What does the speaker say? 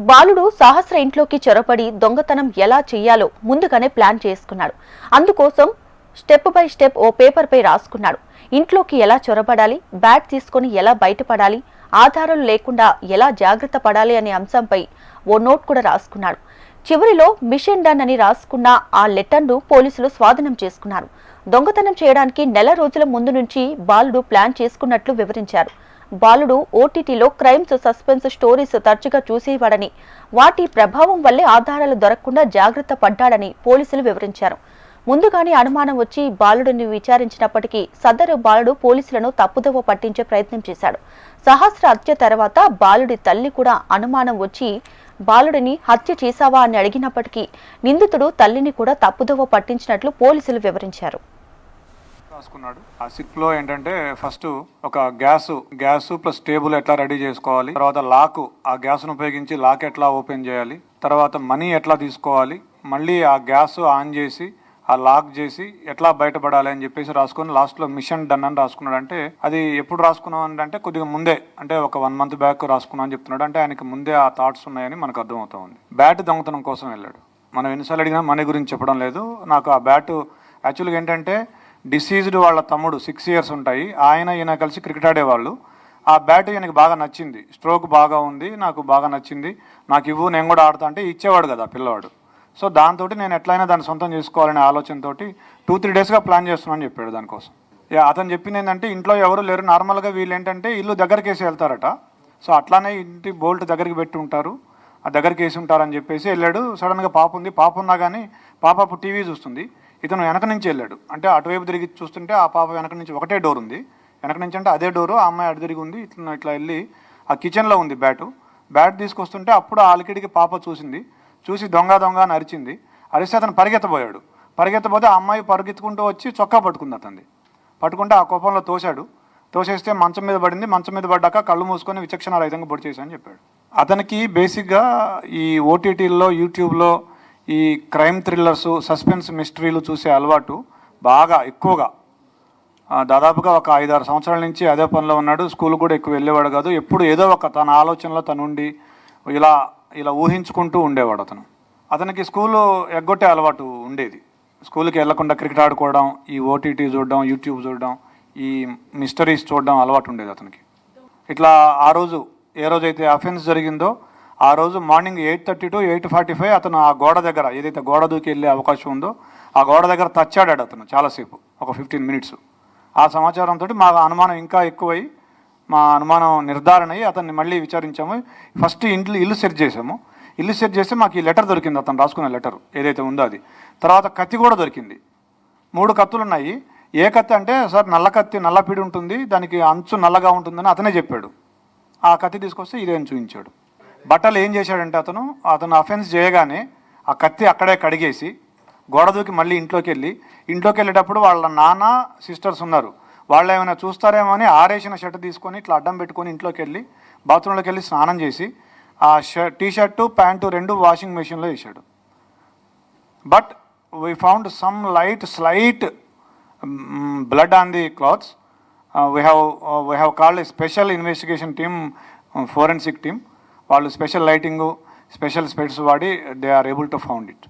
బాలుడు సహస్ర ఇంట్లోకి చొరబడి దొంగతనం ఎలా చెయ్యాలో ముందుగానే ప్లాన్ చేసుకున్నాడు. అందుకోసం స్టెప్ బై స్టెప్ ఓ పేపర్పై రాసుకున్నాడు. ఇంట్లోకి ఎలా చొరబడాలి, బ్యాట్ తీసుకుని ఎలా బయటపడాలి, ఆధారాలు లేకుండా ఎలా జాగ్రత్త పడాలి అనే అంశంపై ఓ నోట్ కూడా రాసుకున్నాడు. చివరిలో మిషన్ డన్ అని రాసుకున్న ఆ లెటర్ను పోలీసులు స్వాధీనం చేసుకున్నారు. దొంగతనం చేయడానికి నెల రోజుల ముందు నుంచి బాలుడు ప్లాన్ చేసుకున్నట్లు వివరించారు. బాలుడు ఓటీటీలో క్రైమ్స్, సస్పెన్స్ స్టోరీస్ తరచుగా చూసేవాడని, వాటి ప్రభావం వల్లే ఆధారాలు దొరకకుండా జాగ్రత్త పడ్డాడని పోలీసులు వివరించారు. ముందుగానే అనుమానం వచ్చి బాలుడిని విచారించినప్పటికీ సదరు బాలుడు పోలీసులను తప్పుదోవ పట్టించే ప్రయత్నం చేశాడు. సహస్ర హత్య తర్వాత బాలుడి తల్లి కూడా అనుమానం వచ్చి బాలుడిని హత్య చేశావా అని అడిగినప్పటికీ నిందితుడు తల్లిని కూడా తప్పుదోవ పట్టించినట్లు పోలీసులు వివరించారు. రాసుకున్నాడు. ఆ సిప్ లో ఏంటంటే ఫస్ట్ ఒక గ్యాస్ ప్లస్ టేబుల్ ఎట్లా రెడీ చేసుకోవాలి, తర్వాత లాక్, ఆ గ్యాస్ ను ఉపయోగించి లాక్ ఎట్లా ఓపెన్ చేయాలి, తర్వాత మనీ ఎట్లా తీసుకోవాలి, మళ్ళీ ఆ గ్యాస్ ఆన్ చేసి ఆ లాక్ చేసి ఎట్లా బయటపడాలి అని చెప్పేసి రాసుకొని లాస్ట్ లో మిషన్ డన్ అని రాసుకున్నాడు. అంటే అది ఎప్పుడు రాసుకున్నాం అంటే కొద్దిగా ముందే, అంటే ఒక 1 month బ్యాక్ రాసుకున్నాం అని చెప్తున్నాడు. అంటే ఆయనకి ముందే ఆ థాట్స్ ఉన్నాయని మనకు అర్థమవుతా ఉంది. బ్యాట్ దొంగతనం కోసం వెళ్ళాడు. మనం ఎన్నిసార్లు అడిగినా మనీ గురించి చెప్పడం లేదు. నాకు ఆ బ్యాట్ యాక్చువల్గా ఏంటంటే డిసీజ్డ్ వాళ్ళ తమ్ముడు 6 years ఉంటాయి, ఈయన కలిసి క్రికెట్ ఆడేవాళ్ళు. ఆ బ్యాట్ ఈయనకి బాగా నచ్చింది, స్ట్రోక్ బాగా ఉంది, నాకు బాగా నచ్చింది, నాకు ఇవ్వు నేను కూడా ఆడతా అంటే ఇచ్చేవాడు కదా పిల్లవాడు. సో దాంతో నేను ఎట్లయినా దాన్ని సొంతం చేసుకోవాలనే ఆలోచనతో 2-3 daysగా ప్లాన్ చేస్తున్నాను చెప్పాడు. దానికోసం అతను చెప్పింది ఏంటంటే ఇంట్లో ఎవరు లేరు, నార్మల్గా వీళ్ళు ఏంటంటే ఇల్లు దగ్గరికి వేసి వెళ్తారట. సో అట్లానే ఇంటి బోల్ట్ దగ్గరికి పెట్టి ఉంటారు, ఆ దగ్గరికి వేసి ఉంటారని చెప్పేసి వెళ్ళాడు. సడన్గా పాప ఉంది, పాప ఉన్నా కానీ పాప అప్పుడు టీవీ చూస్తుంది. ఇతను వెనక నుంచి వెళ్ళాడు, అంటే అటువైపు తిరిగి చూస్తుంటే ఆ పాప వెనక నుంచి ఒకటే డోర్ ఉంది, వెనక నుంచి అంటే అదే డోరు, ఆ అమ్మాయి అటు తిరిగి ఉంది. ఇట్లా వెళ్ళి ఆ కిచెన్లో ఉంది బ్యాట్ తీసుకొస్తుంటే అప్పుడు ఆ అలికిడికి పాప చూసి దొంగ అని అరిచింది. అరిస్తే అతను పరిగెత్తబోతే ఆ అమ్మాయి పరిగెత్తుకుంటూ వచ్చి చొక్కా పట్టుకుంది. పట్టుకుంటే ఆ కోపంలో తోసేస్తే మంచం మీద పడింది. మంచం మీద పడ్డాక కళ్ళు మూసుకొని విచక్షణ రహితంగా పొడి చేశాను చెప్పాడు. అతనికి బేసిక్గా ఈ ఓటీటీల్లో, యూట్యూబ్లో ఈ క్రైమ్ థ్రిల్లర్స్, సస్పెన్స్ మిస్టరీలు చూసే అలవాటు బాగా ఎక్కువగా, దాదాపుగా ఒక 5-6 సంవత్సరాల నుంచి అదే పనిలో ఉన్నాడు. స్కూల్ కూడా ఎక్కువ వెళ్ళేవాడు కాదు. ఎప్పుడు ఏదో ఒక తన ఆలోచనలో తనుండి ఇలా ఊహించుకుంటూ ఉండేవాడు. అతనికి స్కూలు ఎగ్గొట్టే అలవాటు ఉండేది. స్కూల్కి వెళ్లకుండా క్రికెట్ ఆడుకోవడం, ఈ ఓటీటీ చూడడం, యూట్యూబ్ చూడడం, ఈ మిస్టరీస్ చూడడం అలవాటు ఉండేది అతనికి. ఇట్లా ఆ రోజు ఏ రోజైతే అఫెన్స్ జరిగిందో ఆ రోజు మార్నింగ్ 8:30 to 8:45 అతను ఆ గోడ దగ్గర, ఏదైతే గోడ దూకి వెళ్ళే అవకాశం ఉందో ఆ గోడ దగ్గర తచ్చాడాడు అతను చాలాసేపు, ఒక 15 minutes. ఆ సమాచారంతో మా అనుమానం ఇంకా ఎక్కువై, మా అనుమానం నిర్ధారణ అయ్యి అతన్ని మళ్ళీ విచారించాము. ఫస్ట్ ఇల్లు సెర్చ్ చేసాము. ఇల్లు సెర్చ్ చేస్తే మాకు ఈ లెటర్ దొరికింది, అతను రాసుకున్న లెటర్ ఏదైతే ఉందో అది. తర్వాత కత్తి కూడా దొరికింది. 3 కత్తులు ఉన్నాయి. ఏ కత్తి అంటే, సార్ నల్ల కత్తి, నల్లపీడి ఉంటుంది, దానికి అంచు నల్లగా ఉంటుందని అతనే చెప్పాడు. ఆ కత్తి తీసుకొస్తే ఇదేం చూపించాడు. బట్టలు ఏం చేశాడంటే అతను అఫెన్స్ చేయగానే ఆ కత్తి అక్కడే కడిగేసి గోడ దూకి మళ్ళీ ఇంట్లోకి వెళ్ళేటప్పుడు వాళ్ళ నాన్న, సిస్టర్స్ ఉన్నారు, వాళ్ళు ఏమైనా చూస్తారేమో అని ఆరేసిన షర్ట్ తీసుకొని ఇట్లా అడ్డం పెట్టుకొని ఇంట్లోకి వెళ్ళి బాత్రూంలోకి వెళ్ళి స్నానం చేసి ఆ టీ-షర్టు, ప్యాంటు 2 వాషింగ్ మెషిన్లో వేసాడు. But we found some slight blood on the clothes. We have called a special investigation team, forensic team. వాళ్ళు స్పెషల్ లైటింగ్, స్పెషల్ స్పెట్స్ వాడి they are able to found it.